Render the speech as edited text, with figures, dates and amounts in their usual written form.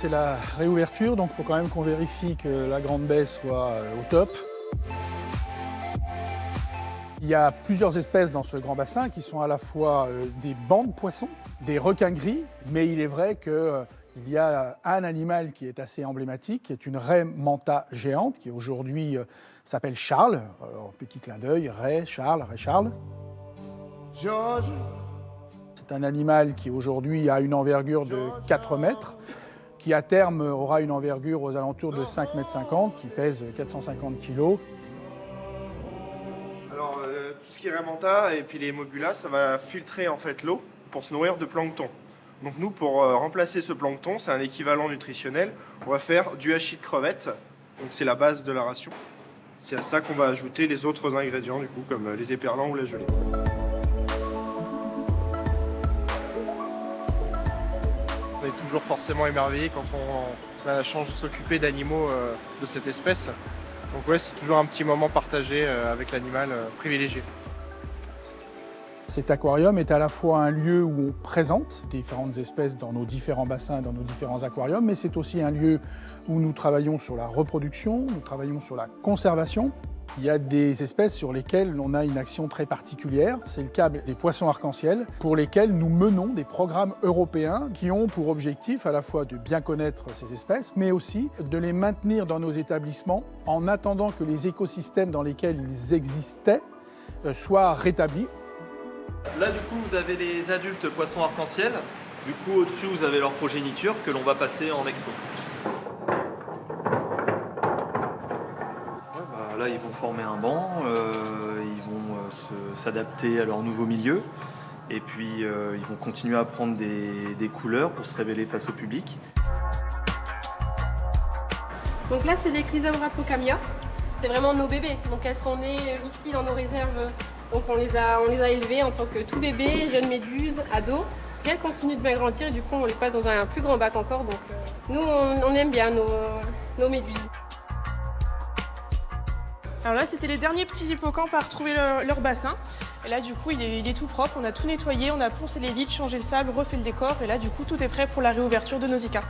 C'est la réouverture, donc il faut quand même qu'on vérifie que la grande baie soit au top. Il y a plusieurs espèces dans ce grand bassin qui sont à la fois des bancs de poissons, des requins gris, mais il est vrai qu'il y a un animal qui est assez emblématique, qui est une raie manta géante, qui aujourd'hui s'appelle Charles. Alors, petit clin d'œil, raie Charles. George. C'est un animal qui aujourd'hui a une envergure de 4 mètres, qui à terme aura une envergure aux alentours de 5,50 mètres, qui pèse 450 kg. Alors, tout ce qui est raie manta et puis les mobulas, ça va filtrer en fait l'eau pour se nourrir de plancton. Donc nous, pour remplacer ce plancton, c'est un équivalent nutritionnel, on va faire du hachis de crevettes. Donc c'est la base de la ration. C'est à ça qu'on va ajouter les autres ingrédients, du coup, comme les éperlans ou la gelée. On est toujours forcément émerveillé quand on a la chance de s'occuper d'animaux de cette espèce. Donc ouais, c'est toujours un petit moment partagé avec l'animal privilégié. Cet aquarium est à la fois un lieu où on présente différentes espèces dans nos différents bassins, dans nos différents aquariums, mais c'est aussi un lieu où nous travaillons sur la reproduction, nous travaillons sur la conservation. Il y a des espèces sur lesquelles on a une action très particulière. C'est le cas des poissons arc-en-ciel, pour lesquels nous menons des programmes européens qui ont pour objectif à la fois de bien connaître ces espèces, mais aussi de les maintenir dans nos établissements en attendant que les écosystèmes dans lesquels ils existaient soient rétablis. Là, du coup, vous avez les adultes poissons arc-en-ciel. Du coup, au-dessus, vous avez leur progéniture que l'on va passer en expo. Là, ils vont former un banc, ils vont s'adapter à leur nouveau milieu. Et puis, ils vont continuer à prendre des couleurs pour se révéler face au public. Donc là, c'est des Chrysomora procamia. C'est vraiment nos bébés. Donc elles sont nées ici dans nos réserves. Donc on les a élevées en tant que tout bébés, jeunes méduses, ados. Et elles continuent de bien grandir et du coup on les passe dans un plus grand bac encore. Donc nous on aime bien nos méduses. Alors là c'était les derniers petits hippocampes à retrouver leur bassin. Et là du coup il est tout propre, on a tout nettoyé, on a poncé les vitres, changé le sable, refait le décor et là du coup tout est prêt pour la réouverture de Nausicaa.